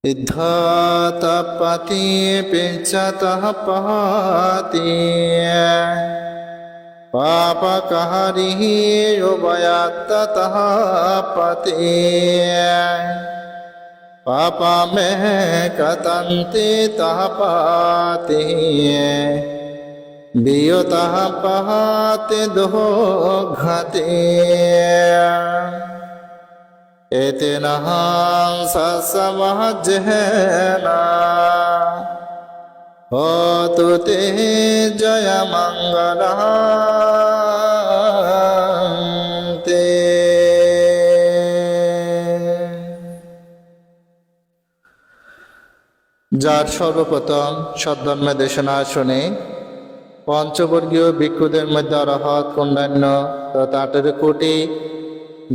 इद्धतपति पिंचतः पहाति पापकहरिः उभयत्ततः पति पापा में कतन्ति तः पाति वियुतः पहाति दुहो घति एतेनः सत्समज्जहेन होतु ते जयमङ्गलः ते। যার সর্বপ্রথম সদ্ধর্মে দেশনা শুনে পঞ্চবর্গীয় ভিক্ষুদের মধ্যে অরহৎ কন্যান্য তথা 18 কোটি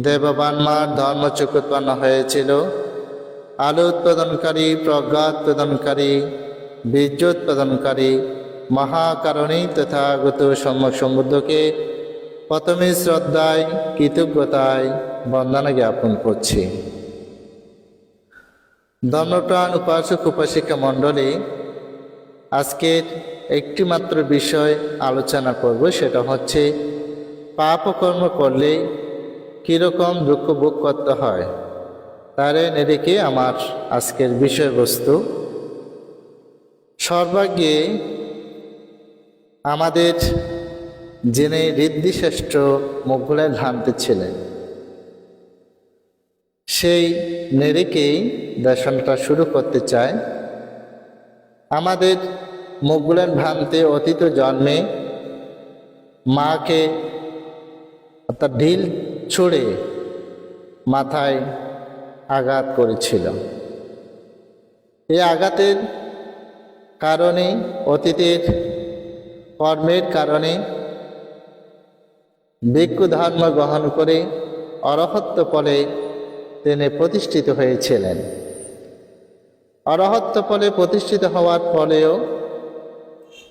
দেববানমার ধর্মচক্ষু উৎপন্ন হয়েছিল। আলো উৎপাদনকারী, প্রজ্ঞা উৎপাদনকারী, বীর্য উৎপাদনকারী মহাকারণী তথাগত সম্যক সম্বুদ্ধকে প্রথমে শ্রদ্ধায় কৃতজ্ঞতায় বন্দনা জ্ঞাপন করছি। ধর্মপ্রাণ উপাসক উপাসিকা মণ্ডলী, আজকের একটি মাত্র বিষয় আলোচনা করব, সেটা হচ্ছে পাপকর্ম করলে কীরকম দুঃখ ভোগ করতে হয় তার নিরিখে আমার আজকের বিষয়বস্তু। সর্বাগ্যে আমাদের যিনি ঋদ্ধিশ্রেষ্ঠ মুঘলের ভ্রান্তি ছিলেন, সেই নিরিখেই দর্শনটা শুরু করতে চাই। আমাদের মুঘলের ভ্রান্তি অতীত জন্মে মাকে অর্থাৎ ঢিল ছুঁড়ে মাথায় আঘাত করেছিল। এই আঘাতের কারণে, অতীতের কর্মের কারণে ভিক্ষু ধর্ম গ্রহণ করে অরহত্ব ফলে তিনি প্রতিষ্ঠিত হয়েছিলেন। অরহত্ব ফলে প্রতিষ্ঠিত হওয়ার ফলেও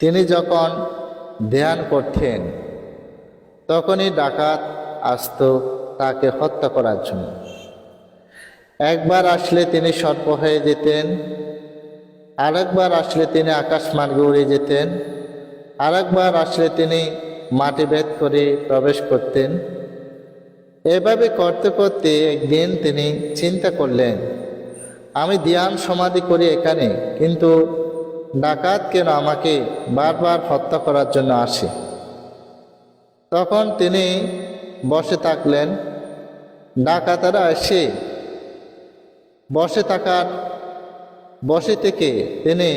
তিনি যখন ধ্যান করতেন তখনই ডাকাত আসত তাকে হত্যা করার জন্য। একবার আসলে তিনি সর্প হয়ে যেতেন, আরেকবার আসলে তিনি আকাশ মার্গে উড়ে যেতেন, আরেকবার আসলে তিনি মাটি ভেদ করে প্রবেশ করতেন। এভাবে করতে করতে একদিন তিনি চিন্তা করলেন, আমি ধ্যান সমাধি করি এখানে, কিন্তু ডাকাত কেন আমাকে বারবার হত্যা করার জন্য আসে? তখন তিনি বসে থাকলেন। ডাকাতেরা এসে বসে থেকে তিনি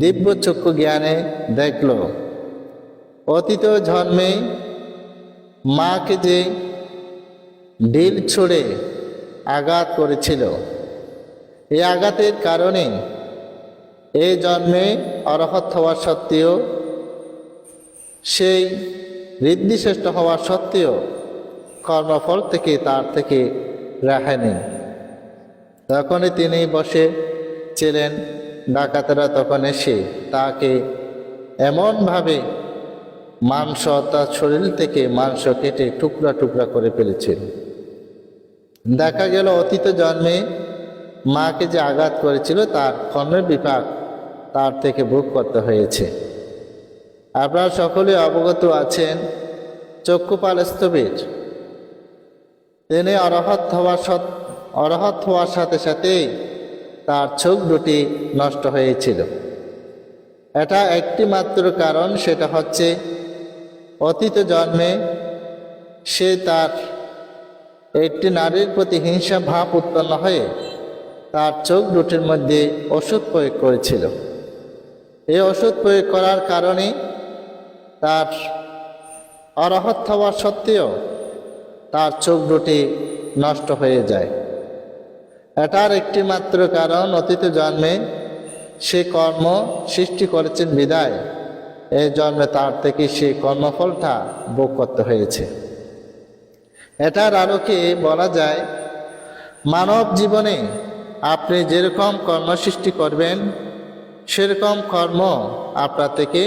দিব্য চক্ষু জ্ঞানে দেখল অতীত জন্মে মাকে যে ঢিল ছুঁড়ে আঘাত করেছিল, এই আঘাতের কারণে এই জন্মে অরহৎ হওয়া সত্ত্বেও, সেই ঋদ্ধিশ্রেষ্ঠ হওয়া সত্ত্বেও কর্মফল থেকে তার থেকে রেহাই নেই। তখনই তিনি বসে ছিলেন। ডাকাতেরা তখন এসে তাকে এমনভাবে মাংস, তার শরীর থেকে মাংস কেটে টুকরা টুকরা করে ফেলেছিল। দেখা গেল অতীত জন্মে মাকে যে আঘাত করেছিল তার কর্মের বিপাক তার থেকে ভোগ করতে হয়েছে। আপনারা সকলে অবগত আছেন, চক্ষুপাল স্থবির তিনি অরহৎ হওয়ার সাথে সাথেই তার চোখ দুটি নষ্ট হয়েছিল। এটা একটি মাত্র কারণ, সেটা হচ্ছে অতীত জন্মে সে তার একটি নারীর প্রতি হিংসা ভাব উৎপন্ন হয়ে তার চোখ দুটির মধ্যে ওষুধ প্রয়োগ করেছিল। এই ওষুধ প্রয়োগ করার কারণে তার অরহৎ হওয়ার সত্ত্বেও তার চোখ দুটি নষ্ট হয়ে যায়। এটার একটি মাত্র কারণ, অতীত জন্মে সে কর্ম সৃষ্টি করেছেন বিদায় এই জন্মে তার থেকে সেই কর্মফলটা ভোগ করতে হয়েছে। এটার আলোকে বলা যায়, মানব জীবনে আপনি যেরকম কর্ম সৃষ্টি করবেন সেরকম কর্ম আপনার থেকে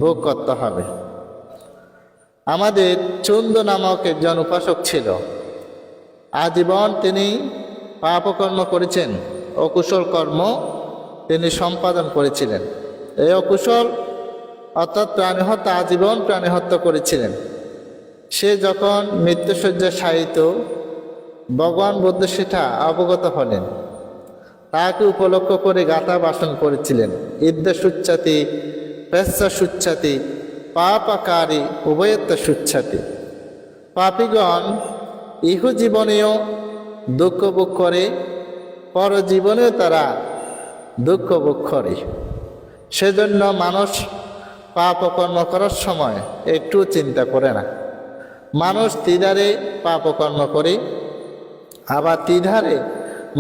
ভোগ করতে হবে। আমাদের চন্দ নামক একজন উপাসক ছিল। আজীবন তিনি পাপকর্ম করেছেন, অকুশল কর্ম তিনি সম্পাদন করেছিলেন। এই অকুশল অর্থাৎ প্রাণী হত্যা, আজীবন প্রাণী হত্যা করেছিলেন। সে যখন মৃত্যুশয্যায় শায়িত, ভগবান বুদ্ধ সেটা অবগত হলেন। তাকে উপলক্ষ করে গাথা ভাষণ করেছিলেন, ইদ্যা সুচ্ছাতি পেচ্ছা সুচ্ছাতি পাপাকারী উভয়ত্তা সুচ্ছাতি। পাপীগণ ইহ জীবনেও দুঃখ ভোগ করে, পরজীবনেও তারা দুঃখ ভোগ করে। সেজন্য মানুষ পাপ কর্ম করার সময় একটু চিন্তা করে না। মানুষ দ্বিধারে পাপকর্ম করে, আবার দ্বিধারে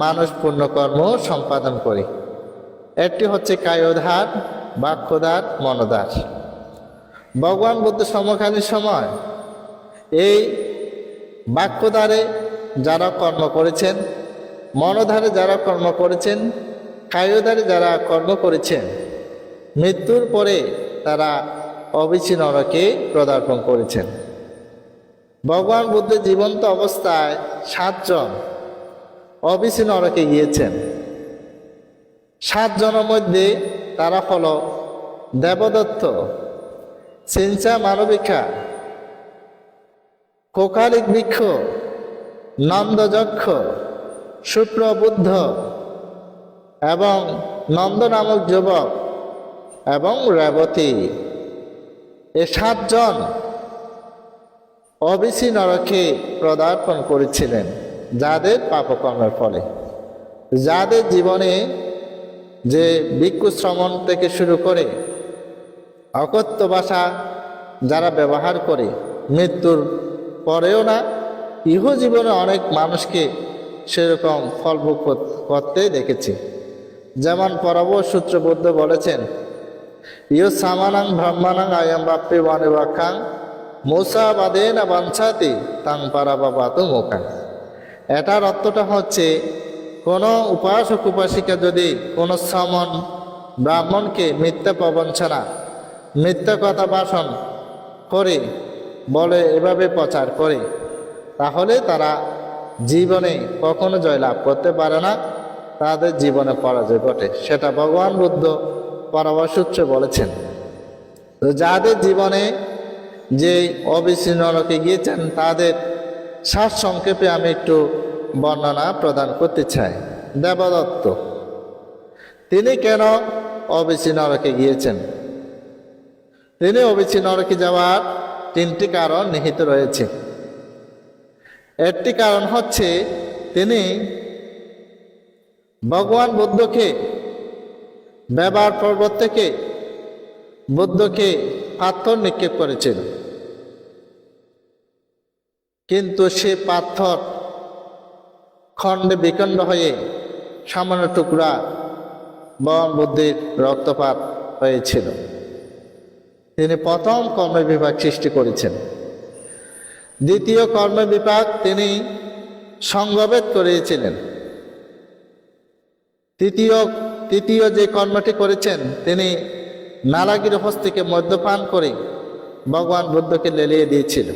মানুষ পুণ্যকর্ম সম্পাদন করে। একটি হচ্ছে কায়োধার, বাক্যধার, মনোধার। ভগবান বুদ্ধ সমকালীন সময় এই বাক্যধারে যারা কর্ম করেছেন, মনোধারে যারা কর্ম করেছেন, কায়োধারে যারা কর্ম করেছেন, মৃত্যুর পরে তারা অবিচি নরকে পদার্পণ করেছেন। ভগবান বুদ্ধ জীবন্ত অবস্থায় 7 জন অবিচি নরকে গিয়েছেন। 7 জনের মধ্যে তারা হল দেবদত্ত, সিঞ্চা মানবিকা, কোকালিক বৃক্ষ, নন্দযক্ষ, সুপ্রবুদ্ধ এবং নন্দ নামক যুবক এবং রেবতী। এ 7 জন অবিচি নরকে পদার্পণ করেছিলেন, যাদের পাপকর্মের ফলে, যাদের জীবনে যে ভিক্ষু শ্রমণ থেকে শুরু করে অকথ্য ভাষা যারা ব্যবহার করে, মৃত্যুর পরেও না, ইহ জীবনে অনেক মানুষকে সেরকম ফলভোগ করতে দেখেছি। যেমন পরবশ সূত্র বুদ্ধ বলেছেন, ইয় সামানাং ব্রহ্মানাং আয়ম বাপ্পি বাণীবাক্ষাং মূসা বাদে না বাঞ্ছাতি তাং পারাবাপাত মোকাং। এটার অর্থটা হচ্ছে, কোনো উপাসক উপাসিকা যদি কোনো সমন ব্রাহ্মণকে মিথ্যা প্রবঞ্চনা, মিথ্যা কথা ভাষণ করে বলে, এভাবে প্রচার করে, তাহলে তারা জীবনে কখনো জয়লাভ করতে পারে না, তাদের জীবনে পরাজয় ঘটে। সেটা ভগবান বুদ্ধ পরবশ সূত্রে বলেছেন। তো যাদের জীবনে যে অবিচি নরকে গিয়েছেন, তাদের সারসংক্ষেপে আমি একটু বর্ণনা প্রদান করতে চাই। দেবদত্ত, তিনি কেন অবিচি নরকে গিয়েছেন? তিনি অবিচি নরকে যাওয়ার 3টি কারণ নিহিত রয়েছে। একটি কারণ হচ্ছে, তিনি ভগবান বুদ্ধকে ব্যবহার পর্বত থেকে বুদ্ধকে পাথর নিক্ষেপ করেছিল, কিন্তু সে পাথর খণ্ডে বিখণ্ড হয়ে সামান্য টুকরা ভগবান বুদ্ধের রক্তপাত হয়েছিল। তিনি প্রথম কর্মবিভাগ সৃষ্টি করেছেন। দ্বিতীয় কর্মবিভাগ তিনি সঙ্গভেদ করিয়েছিলেন। তৃতীয় যে কর্মটি করেছেন, তিনি নালাগির হস্তিকে মদ্যপান করে ভগবান বুদ্ধকে লেলিয়ে দিয়েছিল।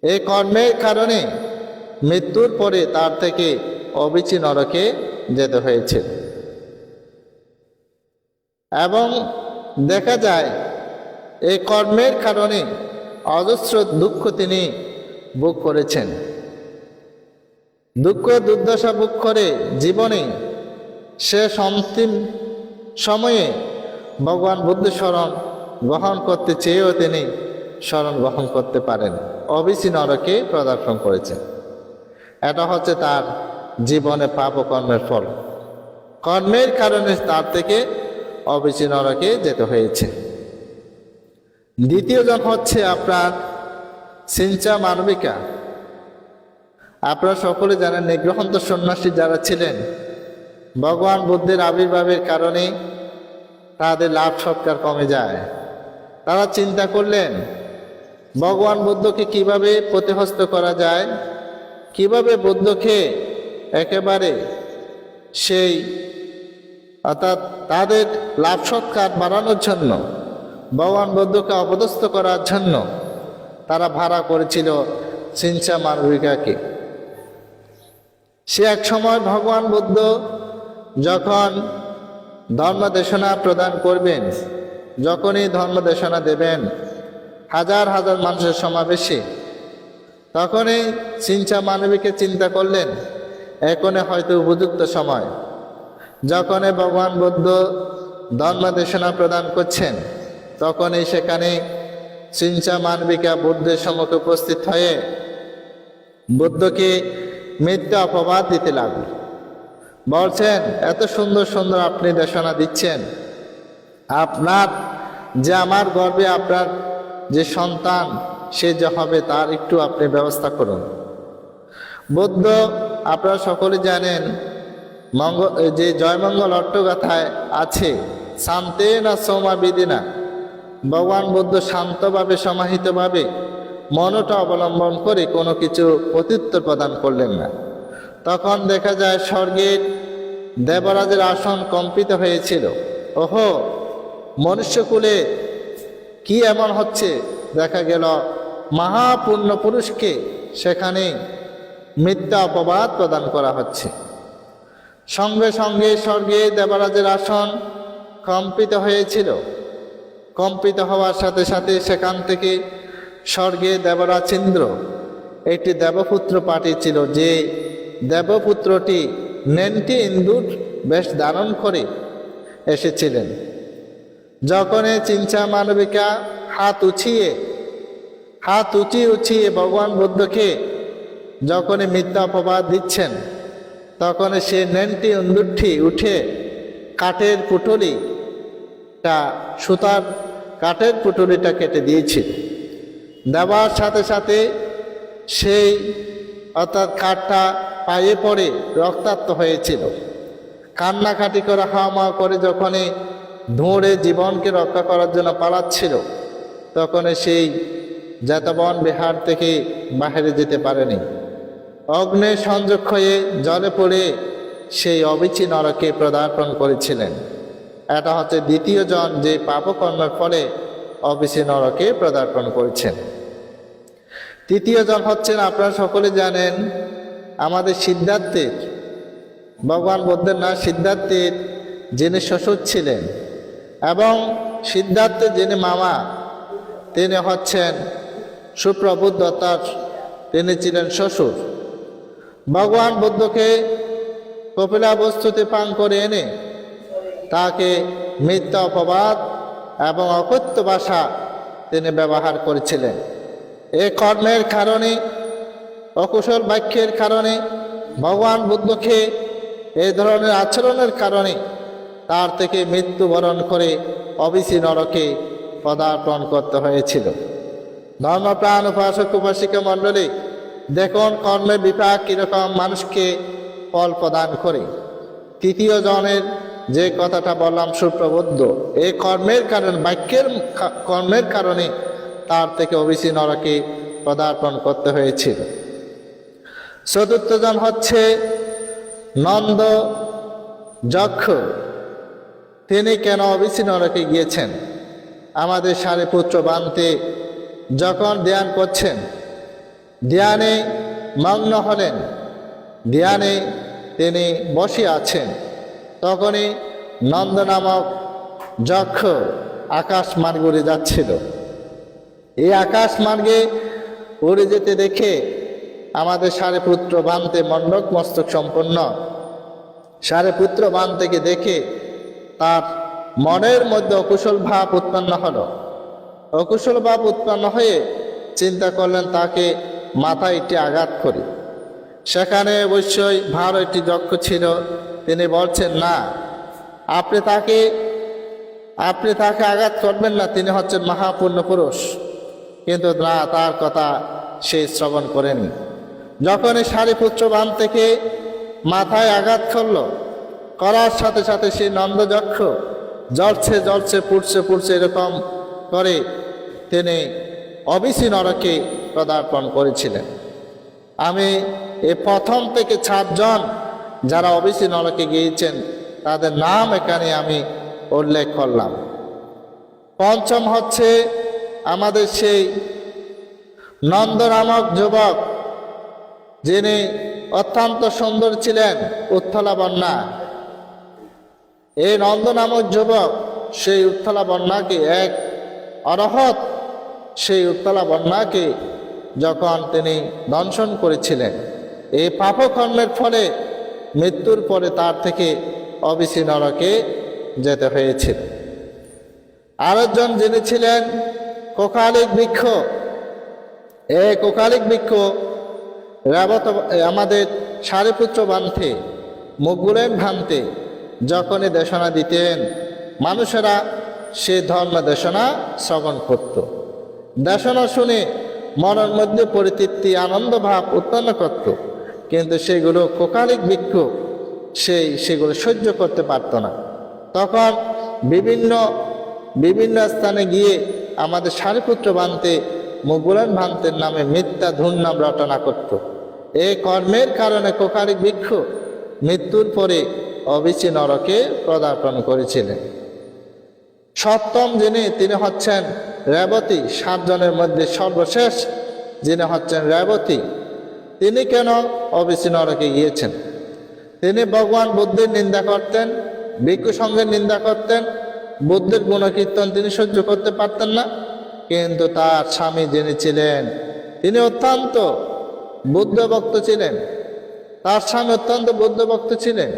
এই কর্মের কারণে মৃত্যুর পরে তার থেকে অবিচি নরকে যেতে হয়েছিল। এবং দেখা যায় এই কর্মের কারণে অজস্র দুঃখ তিনি ভোগ করেছেন। দুঃখ দুর্দশা ভোগ করে জীবনে শেষ অন্তিম সময়ে ভগবান বুদ্ধ শরণ গ্রহণ করতে চেয়েও তিনি শরণ গ্রহণ করতে পারেন, অবিচি নরকে পদার্পণ করেছেন। এটা হচ্ছে তার জীবনে পাপ কর্মের ফল। কর্মের কারণে তার থেকে অবিচি নরকে যেতে হয়েছে। দ্বিতীয়জন হচ্ছে আপনার সিঞ্চা মানবিকা। আপনারা সকলে জানেন, নিগ্রহন্ত সন্ন্যাসী যারা ছিলেন, ভগবান বুদ্ধের আবির্ভাবের কারণে তাদের লাভ সৎকার কমে যায়। তারা চিন্তা করলেন, ভগবান বুদ্ধকে কিভাবে প্রতিহস্ত করা যায়, কিভাবে বুদ্ধকে একেবারে সেই অর্থাৎ তাদের লাভ সৎকার বাড়ানোর জন্য, ভগবান বুদ্ধকে অপদস্থ করার জন্য তারা ভাড়া করেছিল সিঞ্চা মানবিকাকে। সে এক সময় ভগবান বুদ্ধ যখন ধর্মদেশনা প্রদান করবেন, যখনই ধর্মদেশনা দেবেন হাজার হাজার মানুষের সমাবেশে, তখনই সিঞ্চা মানবীকে চিন্তা করলেন এখনে হয়তো উপযুক্ত সময়। যখনই ভগবান বুদ্ধ ধর্মদেশনা প্রদান করছেন, তখনই সেখানে সিঞ্চা মানবিকা বুদ্ধের সম্মুখে উপস্থিত হয়ে বুদ্ধকে মিথ্যা অপবাদ দিতে লাগল। বলছেন, এত সুন্দর সুন্দর আপনি দেশনা দিচ্ছেন, আপনার যে আমার গর্ভে আপনার যে সন্তান সে যে হবে তার একটু আপনি ব্যবস্থা করুন। বুদ্ধ আপনারা সকলে জানেন যে জয়মঙ্গল অট্টগাথায় আছে, শান্তে না সৌমা বিদিনা, ভগবান বুদ্ধ শান্তভাবে সমাহিতভাবে মনটা অবলম্বন করে কোনো কিছু প্রত্যুত্তর প্রদান করলেন না। তখন দেখা যায় স্বর্গের দেবরাজের আসন কম্পিত হয়েছিল। ওহো, মনুষ্যকুলে কি এমন হচ্ছে? দেখা গেল মহাপূর্ণ পুরুষকে সেখানে মিথ্যা অপবাদ প্রদান করা হচ্ছে। সঙ্গে সঙ্গে স্বর্গে দেবরাজের আসন কম্পিত হয়েছিল। কম্পিত হওয়ার সাথে সাথে সেখান থেকে স্বর্গে দেবরাজ ইন্দ্র একটি দেবপুত্র পাঠিয়েছিল, যে দেবপুত্রটি নেনটি ইন্দুর বেশ ধারণ করে এসেছিলেন। যখনই চিঞ্চা মানবিকা হাত উঁচিয়ে ভগবান বুদ্ধকে যখনই মিথ্যা অপবাদ দিচ্ছেন, তখন সে নেনটি ইন্দুরটি উঠে কাঠের পুটুলিটা, সুতার কাঠের পুটুলিটা কেটে দিয়েছিল। দেওয়ার সাথে সাথে সেই অর্থাৎ কাঠটা পায়ে পড়ে রক্তাক্ত হয়েছিল। কান্নাকাটি করে হাওয়া করে যখনই দৌড়ে জীবনকে রক্ষা করার জন্য পালাচ্ছিল, তখন সেই জেতবন বিহার থেকে বাহিরে যেতে পারেনি। অগ্নে সংযোগ হয়ে জলে পড়ে সেই অবিচি নরকে পদার্পণ করেছিলেন। এটা হচ্ছে দ্বিতীয় জন যে পাপকর্মের ফলে অবিচি নরকে পদার্পণ করেছেন। তৃতীয় জন হচ্ছেন, আপনারা সকলে জানেন, আমাদের সিদ্ধার্থের, ভগবান বুদ্ধের না সিদ্ধার্থের যিনি শ্বশুর ছিলেন, এবং সিদ্ধার্থের যিনি মামা তিনি হচ্ছেন সুপ্রবুদ্ধ, তার তিনি ছিলেন শ্বশুর। ভগবান বুদ্ধকে কপিলাবস্তুতে পান করে এনে তাকে মিথ্যা অপবাদ এবং অকথ্য ভাষা তিনি ব্যবহার করেছিলেন। এই কর্মের কারণে, অকুশল বাক্যের কারণে, ভগবান বুদ্ধকে এই ধরনের আচরণের কারণে তার থেকে মৃত্যুবরণ করে অবিচি নরকে পদার্পণ করতে হয়েছিল। ধর্মপ্রাণ উপাসক উপাসিকা মণ্ডলী, দেখুন কর্মের বিপাক কীরকম মানুষকে ফল প্রদান করে। তৃতীয় জনের যে কথাটা বললাম সুপ্রবুদ্ধ, এই কর্মের কারণে, বাক্যের কর্মের কারণে তার থেকে অবিচি নরকে পদার্পণ করতে হয়েছিল। চতুর্থ জন হচ্ছে নন্দ যক্ষ। তিনি কেন অবিচি নরকে গিয়েছেন? আমাদের সারিপুত্র বান্তে যখন ধ্যান করছেন, ধ্যানে মগ্ন হলেন, ধ্যানে তিনি বসে আছেন, তখনই নন্দ নামক যক্ষ আকাশ মার্গে উড়ে যাচ্ছিল। এই আকাশ মার্গে উড়ে যেতে দেখে আমাদের সারিপুত্র বান্তে মণ্ডক মস্তক সম্পন্ন সারিপুত্র বান্তেকে দেখে তার মনের মধ্যে অকুশল ভাব উৎপন্ন হলো। অকুশল ভাব উৎপন্ন হয়ে চিন্তা করলেন তাকে মাথায় একটি আঘাত করি। সেখানে অবশ্যই ভালো একটি যক্ষ ছিল। তিনি বলছেন, না, আপনি তাকে আঘাত করবেন না, তিনি হচ্ছেন মহাপূর্ণ পুরুষ। কিন্তু না, তার কথা সে শ্রবণ করেনি। যখনই সারিপুত্র বান থেকে মাথায় আঘাত করার সাথে সাথে সেই নন্দযক্ষ জ্বলছে পুড়ছে এরকম করে তিনি অবিচি নরকে পদার্পণ করেছিলেন। আমি এই প্রথম থেকে 7 জন যারা অবিচি নরকে গিয়েছেন তাদের নাম এখানে আমি উল্লেখ করলাম। পঞ্চম হচ্ছে আমাদের সেই নন্দ নামক যুবক, যিনি অত্যন্ত সুন্দর ছিলেন, উত্থলা বন্যা। এই নন্দ নামক যুবক সেই উত্থলা বন্যাকে, এক অরহৎ সেই উত্থলা বন্যাকে যখন তিনি দংশন করেছিলেন, এই পাপকর্মের ফলে মৃত্যুর পরে তার থেকে অবিসি নরকে যেতে হয়েছিল। আরেকজন যিনি ছিলেন কোকালিক বৃক্ষ। এই কোকালিক বৃক্ষ আমাদের সারিপুত্র বান্তে, মুগুলেন ভান্তে যখনই দেশনা দিতেন, মানুষেরা সে ধর্ম দেশনা শ্রবণ করত। দেশনা শুনে মনের মধ্যে পরিতৃপ্তি, আনন্দ ভাব উৎপন্ন করত, কিন্তু সেগুলো কোকালিক বৃক্ষ সেগুলো সহ্য করতে পারত না। তখন বিভিন্ন স্থানে গিয়ে আমাদের সারিপুত্র বান্তে, মুগুলেন ভান্তের নামে মিথ্যা ধুরনাম রটনা করত। এই কর্মের কারণে কোকালিক বৃক্ষ মৃত্যুর পরে অবিচি নরকে পদার্পণ করেছিলেন। সপ্তম যিনি, তিনি হচ্ছেন রেবতী। 7 জনের মধ্যে সর্বশেষ যিনি হচ্ছেন রেবতী। তিনি কেন অবিচি নরকে গিয়েছেন? তিনি ভগবান বুদ্ধের নিন্দা করতেন, ভিক্ষু সঙ্গের নিন্দা করতেন, বুদ্ধের গুণকীর্তন তিনি সহ্য করতে পারতেন না। কিন্তু তার স্বামী যিনি ছিলেন, তিনি অত্যন্ত বুদ্ধভক্ত ছিলেন। তার স্বামী অত্যন্ত বুদ্ধভক্ত ছিলেন,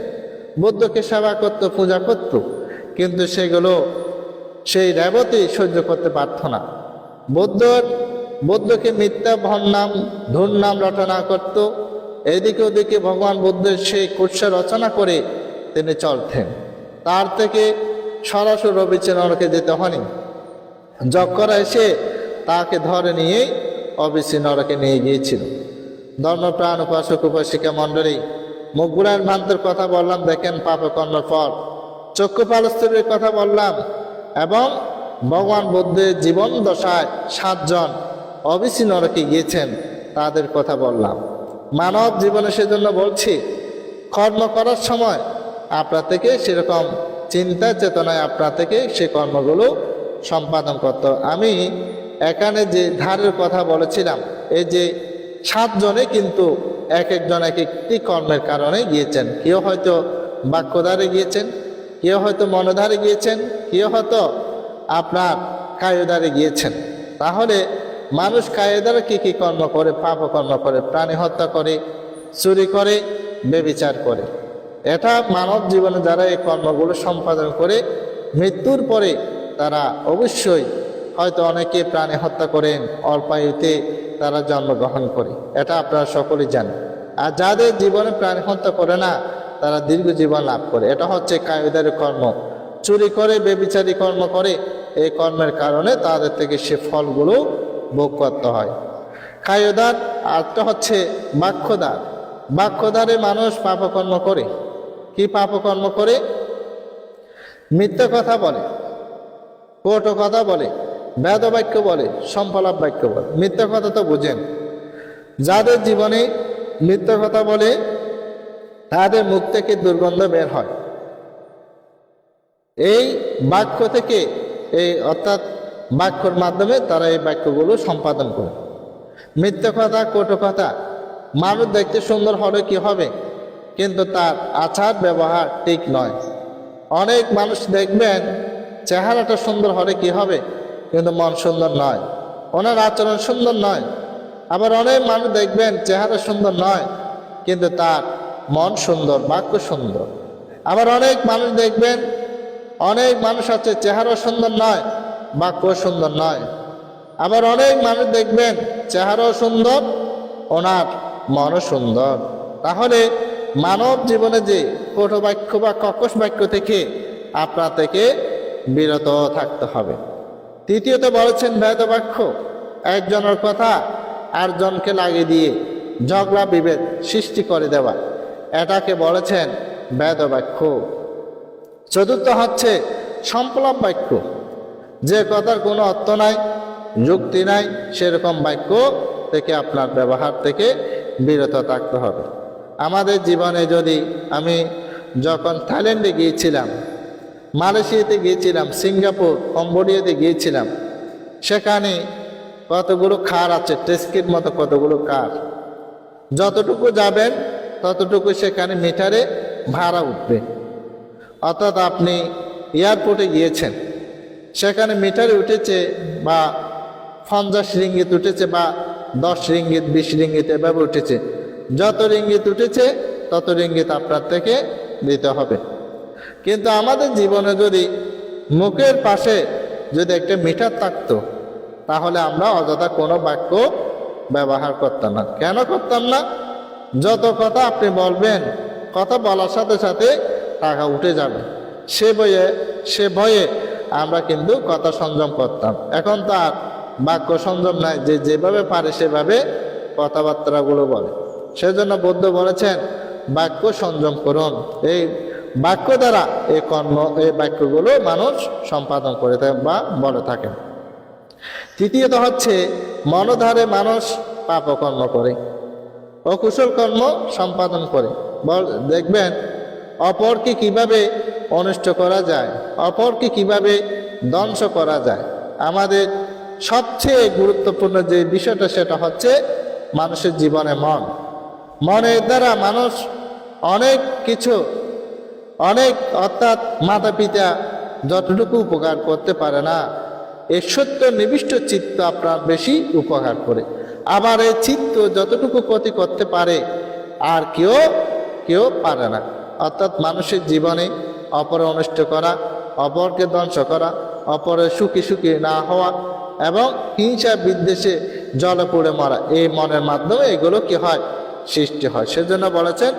বুদ্ধকে সেবা করত, পূজা করত, কিন্তু সেগুলো সেই রেবতী সহ্য করতে পারত না। বুদ্ধকে মিথ্যা ভরনাম ধুরনাম রটনা করত। এদিকে ওদিকে ভগবান বুদ্ধের সেই কুৎসা রচনা করে তিনি চলতেন। তার থেকে সরাসরি অবিচি নরকে যেতে হয়নি। যক্ষরা এসে তাকে ধরে নিয়ে অবিচি নরকে নিয়ে গিয়েছিল। ধর্মপ্রাণ উপাসক উপাসিকা মণ্ডলী, মুগুলেন ভান্তের কথা বললাম, দেখেন পাপকর্মের ফল। চক্ষুপালস্তবের কথা বললাম, এবং ভগবান বুদ্ধের জীবন দশায় 7 জন অবিচি নরকে গিয়েছেন, তাদের কথা বললাম। মানব জীবনে সেজন্য বলছি, কর্ম করার সময় আপনার থেকে সেরকম চিন্তা চেতনায় আপনার থেকে সে কর্মগুলো সম্পাদন করত। আমি এখানে যে ধারের কথা বলেছিলাম, এই যে 7 জনে কিন্তু এক একজন এক একটি কর্মের কারণে গিয়েছেন। কেউ হয়তো বাক্যধারে গিয়েছেন, কেউ হয়তো মনধারে গিয়েছেন, কেউ হয়তো আপনার কায়ুধারে গিয়েছেন। তাহলে মানুষ কায়ুধারে কি কি কর্ম করে? পাপকর্ম করে, প্রাণী হত্যা করে, চুরি করে, ব্যভিচার করে। এটা মানব জীবনে যারা এই কর্মগুলো সম্পাদন করে মৃত্যুর পরে তারা অবশ্যই হয়তো অনেকে প্রাণী হত্যা করেন, অল্পায়ুতে তারা জন্মগ্রহণ করে, এটা আপনারা সকলেই জানেন। আর যাদের জীবনে প্রাণী হত্যা করে না, তারা দীর্ঘ জীবন লাভ করে। এটা হচ্ছে কায়ুধারী কর্ম। চুরি করে, ব্যভিচারী কর্ম করে, এই কর্মের কারণে তাদের থেকে সে ফলগুলো ভোগ করতে হয়। কায়ুধার আরটা হচ্ছে বাক্যধার। বাক্যধারে মানুষ পাপকর্ম করে। কি পাপকর্ম করে? মিথ্যা কথা বলে, কটু কথা বলে, বেদ বাক্য বলে, সম্পলাপ বাক্য বলে। মিথ্যা কথা তো বুঝেন, যাদের জীবনে মিথ্যা কথা বলে তাদের মুখ থেকে দুর্গন্ধ বের হয়। এই বাক্য থেকে, অর্থাৎ বাক্যর মাধ্যমে তারা এই বাক্যগুলো সম্পাদন করে। মিথ্যা কথা, কটু কথা। মানুষ দেখতে সুন্দর হলে কি হবে, কিন্তু তার আচার ব্যবহার ঠিক নয়। অনেক মানুষ দেখবেন চেহারাটা সুন্দর হলে কি হবে, কিন্তু মন সুন্দর নয়, ওনার আচরণ সুন্দর নয়। আবার অনেক মানুষ দেখবেন চেহারা সুন্দর নয়, কিন্তু তার মন সুন্দর, বাক্য সুন্দর। আবার অনেক মানুষ দেখবেন, অনেক মানুষ আছে চেহারা সুন্দর নয়, বাক্য সুন্দর নয়। আবার অনেক মানুষ দেখবেন চেহারাও সুন্দর, ওনার মনও সুন্দর। তাহলে মানব জীবনে যে কটু বাক্য বা কর্কশ বাক্য থেকে আপনার থেকে বিরত থাকতে হবে। তৃতীয়ত বলেছেন বেদ বাক্য, একজনের কথা আরেকজনকে লাগিয়ে দিয়ে ঝগড়া বিভেদ সৃষ্টি করে দেওয়া, এটাকে বলেছেন বেদ বাক্য। চতুর্থ হচ্ছে সম্পলাপ বাক্য, যে কথার কোনো অর্থ নাই, যুক্তি নাই, সেরকম বাক্য থেকে আপনার ব্যবহার থেকে বিরত থাকতে হবে। আমাদের জীবনে যদি, আমি যখন থাইল্যান্ডে গিয়েছিলাম, মালয়েশিয়াতে গিয়েছিলাম, সিঙ্গাপুর, কম্বোডিয়াতে গিয়েছিলাম, সেখানে কতগুলো খার আছে, টেস্কির মতো কতগুলো খার। যতটুকু যাবেন ততটুকু সেখানে মিটারে ভাড়া উঠবে। অর্থাৎ আপনি এয়ারপোর্টে গিয়েছেন, সেখানে মিটারে উঠেছে বা 50 রিঙ্গিত উঠেছে বা 10 রিঙ্গিত 20 রিঙ্গিত এভাবে উঠেছে। যত রিঙ্গিত উঠেছে তত রিঙ্গিত আপনার থেকে দিতে হবে। কিন্তু আমাদের জীবনে যদি মুখের পাশে যদি একটা মিটার থাকতো, তাহলে আমরা অযথা কোনো বাক্য ব্যবহার করতাম না। কেন করতাম না? যত কথা আপনি বলবেন, কথা বলার সাথে সাথে টাকা উঠে যাবে, সে ভয়ে আমরা কিন্তু কথা সংযম করতাম। এখন তার বাক্য সংযম নাই, যে যেভাবে পারে সেভাবে কথাবার্তাগুলো বলে। সেজন্য বুদ্ধ বলেছেন বাক্য সংযম করুন। এই বাক্য দ্বারা এই বাক্যগুলো মানুষ সম্পাদন করে থাকে বা বলে থাকেন। তৃতীয়ত হচ্ছে মনোধারে মানুষ পাপকর্ম করে, অকুশল কর্ম সম্পাদন করে। দেখবেন অপরকে কিভাবে অনিষ্ট করা যায়, অপরকে কিভাবে ধ্বংস করা যায়। আমাদের সবচেয়ে গুরুত্বপূর্ণ যে বিষয়টা সেটা হচ্ছে মানুষের জীবনে মনের দ্বারা মানুষ অনেক কিছু অর্থাৎ মাতা পিতা যতটুকু উপকার করতে পারে না, এই সত্য নিবিষ্ট চিত্ত আপনার বেশি উপকার করে। আবার এই চিত্ত যতটুকু ক্ষতি করতে পারে আর কেউ পারে না। অর্থাৎ মানুষের জীবনে অপর অনিষ্ট করা, অপরকে ধ্বংস করা, অপরের সুখী না হওয়া এবং হিংসা বিদ্বেষে জলে পড়ে মরা, এই মনের মাধ্যমে এগুলো কি হয়? সৃষ্টি হয়। সেজন্য বলেছেন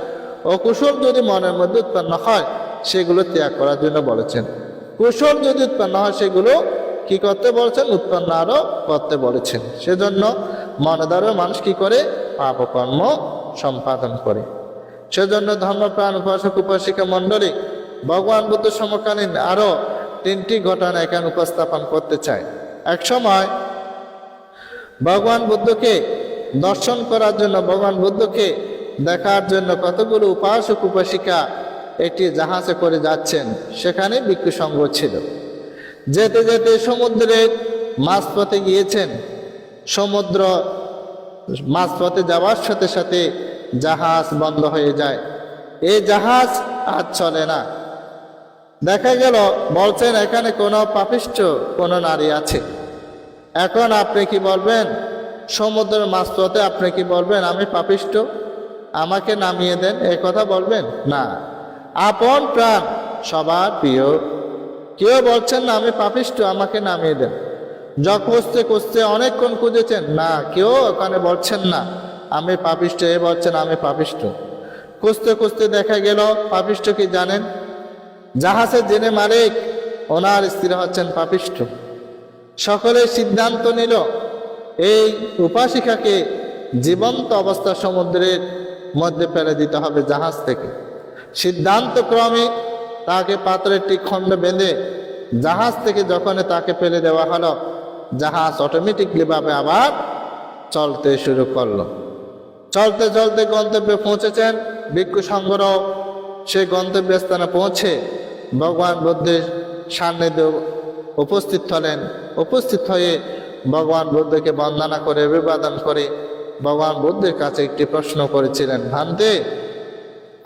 অকুশল যদি মনের মধ্যে উৎপন্ন হয় সেগুলো ত্যাগ করার জন্য বলেছেন। কুশল যদি উৎপন্ন হয় সেগুলো কি করতে বলেছেন? উৎপন্ন আরো করতে বলেছেন। সেজন্য মনে দ্বারা মানুষ কি করে? পাপকর্ম সম্পাদন করে। সেজন্য ধর্মপ্রাণ উপাসক উপাসিকা মণ্ডলী ভগবান বুদ্ধ সমকালীন আরো 3টি ঘটনা এখানে উপস্থাপন করতে চায়। এক সময় ভগবান বুদ্ধকে দর্শন করার জন্য, ভগবান বুদ্ধকে দেখার জন্য কতগুলো উপাসক উপাসিকা একটি জাহাজে করে যাচ্ছেন। সেখানে ভিক্ষু সংঘ ছিল। যেতে যেতে সমুদ্রের মাঝপথে গিয়েছেন। সমুদ্র মাঝপথে যাওয়ার সাথে সাথে জাহাজ বন্ধ হয়ে যায়। এই জাহাজ আর চলে না। দেখা গেল বলছেন এখানে কোনো পাপিষ্ঠ কোনো নারী আছে। এখন আপনি কি বলবেন? সমুদ্রের মাঝপথে আপনি কি বলবেন আমি পাপিষ্ঠ, আমাকে নামিয়ে দেন, এই কথা বলবেন না। আপন প্রাণ সবার প্রিয়, কেউ বলছেন না আমি পাপিষ্ঠ, আমাকে নামিয়ে দেন। খুঁজতে অনেকক্ষণ খুঁজেছেন, না কেউ ওখানে বলছেন না আমি পাপিষ্ঠ, এ বলছেন আমি পাপিষ্ঠ। খুঁজতে দেখা গেল পাপিষ্ঠ কি জানেন? জাহাজের যিনি মালিক ওনার স্ত্রী হচ্ছেন পাপিষ্ঠ। সকলে সিদ্ধান্ত নিল এই উপাসিকাকে জীবন্ত অবস্থা সমুদ্রের মধ্যে ফেলে দিতে হবে জাহাজ থেকে। সিদ্ধান্ত ক্রমে তাকে পাথরের একটি খণ্ড বেঁধে জাহাজ থেকে যখন তাকে ফেলে দেওয়া হলো, জাহাজ অটোমেটিকলি ভাবে আবার চলতে শুরু করলো। চলতে গন্তব্যে পৌঁছেছেন। ভিক্ষু সংঘরাও সেই গন্তব্যস্থানে পৌঁছে ভগবান বুদ্ধের সান্নিধ্যে উপস্থিত হয়ে ভগবান বুদ্ধকে বন্দনা করে অভিবাদন করে ভগবান বুদ্ধের কাছে একটি প্রশ্ন করেছিলেন। ভান্তে,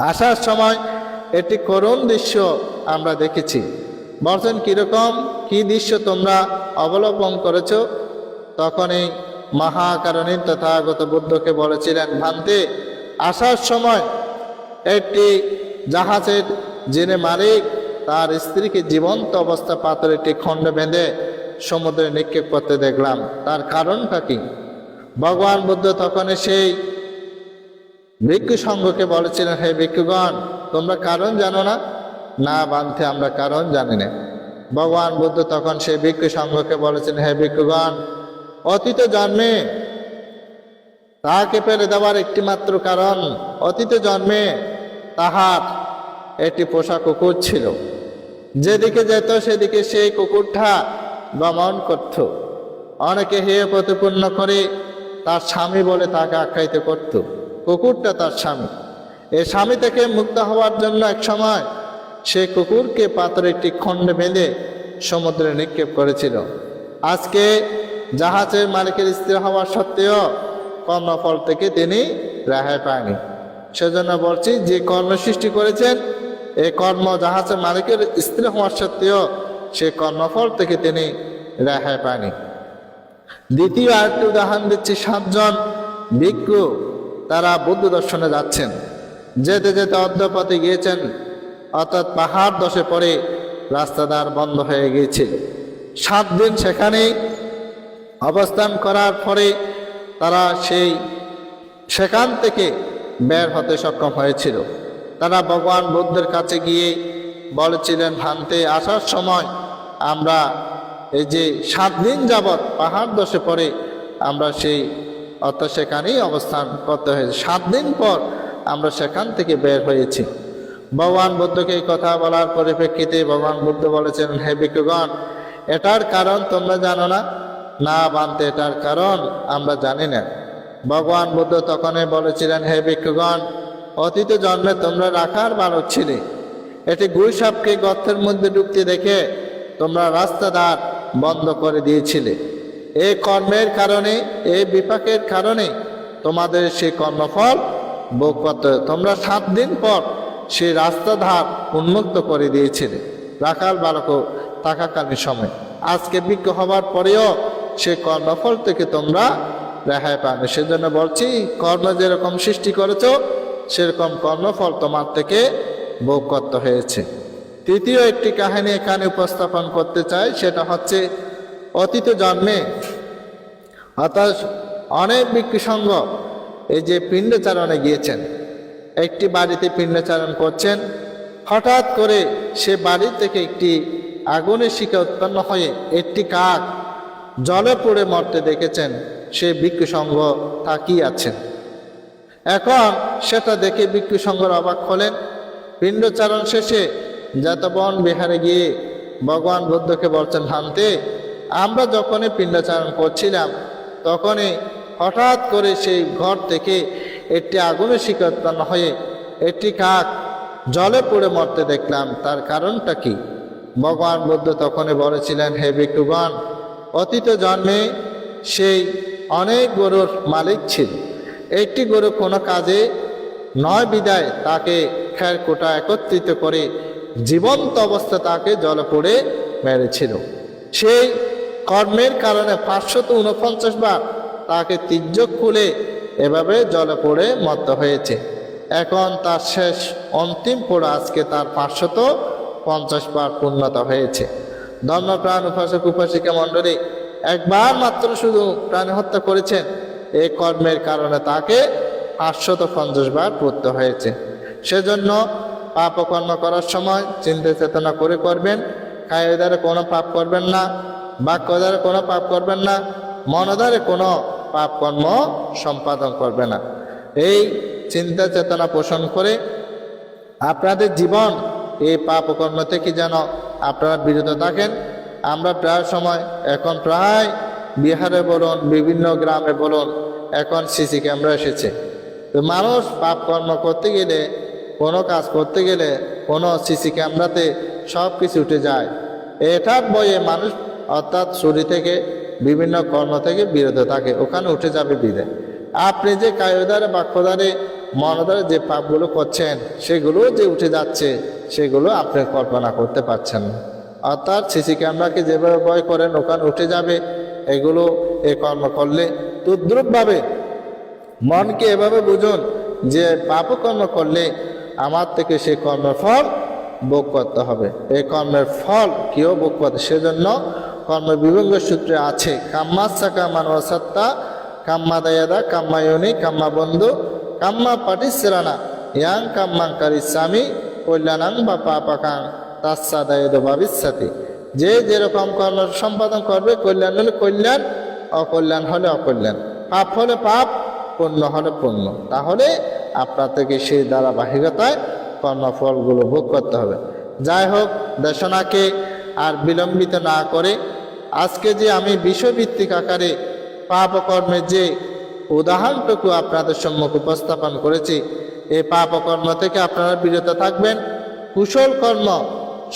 আসার সময় একটি করুণ দৃশ্য আমরা দেখেছি। বলছেন কিরকম, কি দৃশ্য তোমরা অবলম্বন করেছ? তখন এই মহাকারণী তথাগত বুদ্ধকে বলেছিলেন, ভান্তে, আসার সময় একটি জাহাজের যিনি মালিক তার স্ত্রীকে জীবন্ত অবস্থা পাথরের একটি খণ্ড বেঁধে সমুদ্রে নিক্ষেপ করতে দেখলাম, তার কারণটা কি? ভগবান বুদ্ধ তখন সেই ভিক্ষু সংঘকে বলেছিলেন, হে ভিক্ষুগণ, তোমরা কারণ জানো না? না বান্তে, আমরা কারণ জানি না। ভগবান বুদ্ধ তখন সেই ভিক্ষু সংঘকে বলেছেন, হে ভিক্ষুগণ, অতীত জন্মে তাহাকে ফেলে দেওয়ার একটি মাত্র কারণ, অতীত জন্মে তাহার একটি পোষা কুকুর ছিল। যেদিকে যেত সেদিকে সেই কুকুরটা গমন করত। অনেকে হেয় প্রতিপন্ন করে তার স্বামী বলে তাকে আখ্যায়িত করত। কুকুরটা তার স্বামী। এই স্বামী থেকে মুক্ত হওয়ার জন্য এক সময় সেই কুকুরকে পাথরের একটি খণ্ডে বেঁধে সমুদ্রে নিক্ষেপ করেছিল। আজকে জাহাজের মালিকের স্ত্রী হওয়ার সত্ত্বেও কর্মফল থেকে তিনি রেহাই পায়নি। সেজন্য বলছি, যে কর্ম সৃষ্টি করেছেন এই কর্ম জাহাজের মালিকের স্ত্রী হওয়ার সত্ত্বেও সে কর্মফল থেকে তিনি রেহাই পায়নি। দ্বিতীয় আরেকটি উদাহরণ দিচ্ছি, 7 জন ভিক্ষু তারা বুদ্ধ দর্শনে যাচ্ছেন। যেতে যেতে অর্ধপথে গিয়েছেন, অর্থাৎ পাহাড় ধসে পড়ে রাস্তাদার বন্ধ হয়ে গিয়েছিল। 7 দিন সেখানেই অবস্থান করার পরে তারা সেখান থেকে বের হতে সক্ষম হয়েছিল। তারা ভগবান বুদ্ধের কাছে গিয়ে বলেছিলেন, ভান্তে আসার সময় আমরা এই যে 7 দিন যাবৎ পাহাড় ধসে পড়ে আমরা অর্থাৎ সেখানেই অবস্থান করতে হয়েছে, 7 দিন পর আমরা সেখান থেকে বের হয়েছি। ভগবান বুদ্ধকে এই কথা বলার পরিপ্রেক্ষিতে ভগবান বুদ্ধ বলেছেন, হে ভিক্ষুগণ, এটার কারণ তোমরা জানো না? না ভান্তে, এটার কারণ আমরা জানি না। ভগবান বুদ্ধ তখনই বলেছিলেন, হে ভিক্ষুগণ, অতীত জন্মে তোমরা রাখার বালক ছিলে। এটি গুই সাপকে গর্তের মধ্যে ঢুকতে দেখে তোমরা রাস্তাদার বন্ধ করে দিয়েছিলে। এই কর্মের কারণে, এই বিপাকের কারণে তোমাদের সেই কর্মফল ভোগ করতে, তোমরা 7 দিন পর সেই রাস্তাধার উন্মুক্ত করে দিয়েছিলে রাখাল বালক থাকাকালীন সময়। আজকে ভিক্ষু হবার পরেও সে কর্মফল থেকে তোমরা রেহাই পাবে। সেজন্য বলছি, কর্ম যেরকম সৃষ্টি করেছ সেরকম কর্মফল তোমার থেকে ভোগ করতে হয়েছে। তৃতীয় একটি কাহিনী এখানে উপস্থাপন করতে চাই, সেটা হচ্ছে অতীত জন্মে অর্থাৎ অনেক ভিক্ষু সংঘ এই যে পিণ্ডচারণে গিয়েছেন, একটি বাড়িতে পিণ্ডচারণ করছেন। হঠাৎ করে সে বাড়ি থেকে একটি আগুনের শিখা উৎপন্ন হয়ে একটি কাক জলে পড়ে মরতে দেখেছেন। সে ভিক্ষু সংঘ তাকিয়ে আছেন। এখন সেটা দেখে ভিক্ষু সংঘর অবাক হলেন। পিণ্ডচারণ শেষে যাতবন বিহারে গিয়ে ভগবান বুদ্ধকে বলছেন, ভান্তে, আমরা যখনই পিণ্ডচারণ করছিলাম তখনই হঠাৎ করে সেই ঘর থেকে একটি আগুনের শিখা উৎপন্ন হয়ে একটি কাক জলে পড়ে মরতে দেখলাম, তার কারণটা কি? ভগবান বুদ্ধ তখনই বলেছিলেন, হে ভিক্ষুগণ, অতীত জন্মে সেই অনেক গরুর মালিক ছিল। একটি গরু কোনো কাজে নয় বিদায় তাকে খের কোটা একত্রিত করে জীবন্ত অবস্থা তাকে জলে পড়ে মেরেছিল। সেই কর্মের কারণে 549 বার তাকে তির্যক খুলে এভাবে জলে পড়ে মরতে হয়েছে। এখন তার শেষ অন্তিম পোড়া আজকে তার 550 বার পূর্ণতা হয়েছে। ধর্মপ্রাণ উপাসক উপাসিকা মণ্ডলী, একবার মাত্র শুধু প্রাণী হত্যা করেছেন, এই কর্মের কারণে তাকে 550 বার পড়তে হয়েছে। সেজন্য পাপকর্ম করার সময় চিন্তা চেতনা করে করবেন। কায়ের দ্বারা কোনো পাপ করবেন না, বাক্য দ্বারা কোনো পাপ করবেন না, মন দ্বারা কোনো পাপ কর্ম সম্পাদন করবে না। এই চিন্তা চেতনা পোষণ করে আপনাদের জীবন এই পাপকর্ম থেকে যেন আপনারা বিরত থাকেন। আমরা প্রায় সময় এখন প্রায় বিহারে বলুন, বিভিন্ন গ্রামে বলুন, এখন সিসি ক্যামেরা এসেছে। তো মানুষ পাপ কর্ম করতে গেলে, কোনো কাজ করতে গেলে কোনো সিসি ক্যামেরাতে সব কিছু উঠে যায়। এটার বয়ে মানুষ অর্থাৎ চুরি থেকে, বিভিন্ন কর্ম থেকে বিরত থাকে, ওখানে উঠে যাবে বিদে। আপনি যে কায়দারে বাক্যদারে মনদারে যে পাপগুলো করছেন সেগুলো যে উঠে যাচ্ছে, সেগুলো আপনি কল্পনা করতে পারছেন না। অর্থাৎ সিসি ক্যামেরাকে যেভাবে ভয় করেন ওখানে উঠে যাবে, এগুলো এই কর্ম করলে তদ্রূপভাবে মনকে এভাবে বুঝুন যে পাপকর্ম করলে আমার থেকে সেই কর্মের ফল ভোগ করতে হবে। এই কর্মের ফল কেউ ভোগ করতে, সেজন্য কর্মের বিভঙ্গ সূত্রে আছে, কাম্মাসাকা মানবসত্তা, কাম্মা দায়াদা, কাম্মায়নি, কাম্মা বন্ধু, কাম্মা পাটিসেরানা, ইয়াং কাম্মাঙ্কারী স্বামী, কল্যাণাং বা পাপাকাং তাৎসা দায়দ ভাবিষ্যতি। যে যেরকম কর্ম সম্পাদন করবে, কল্যাণ হলে কল্যাণ, অকল্যাণ হলে অকল্যাণ, পাপ হলে পাপ, পুণ্য হলে পুণ্য, তাহলে আপনার থেকে সেই ধারাবাহিকতায় কর্মফলগুলো ভোগ করতে হবে। যাই হোক, দেশনাকে আর বিলম্বিত না করে আজকে যে আমি বিষয়ভিত্তিক আকারে পাপ কর্মের যে উদাহরণটুকু আপনাদের সম্মুখে উপস্থাপন করেছি, এই পাপ কর্ম থেকে আপনারা বিরত থাকবেন, কুশল কর্ম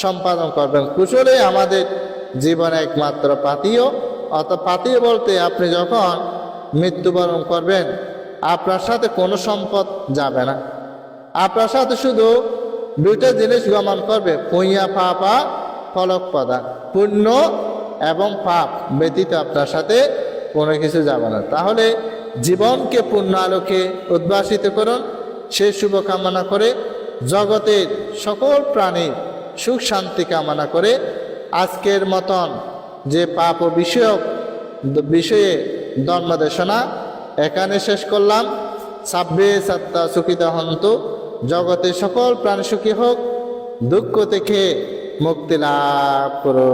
সম্পাদন করবেন। কুশলে আমাদের জীবনে একমাত্র পাথেয়, অর্থাৎ পাথেয় বলতে আপনি যখন মৃত্যুবরণ করবেন আপনার সাথে কোনো সম্পদ যাবে না, আপনার সাথে শুধু দুইটা জিনিস গমন করবে, পুণ্য পাপা ফলক পদা, পুণ্য এবং পাপ ব্যতীত আপনার সাথে কোনো কিছু যাবে না। তাহলে জীবনকে পূর্ণ আলোকে উদ্ভাসিত করুন, সে শুভকামনা করে জগতের সকল প্রাণীর সুখ শান্তি কামনা করে আজকের মতন যে পাপ ও বিষয়ে ধর্মদেশনা এখানে শেষ করলাম। সাব্বে সত্তা সুখিত হন্তু, জগতের সকল প্রাণ সুখী হোক, দুঃখ থেকে মুক্তি লাভ করো।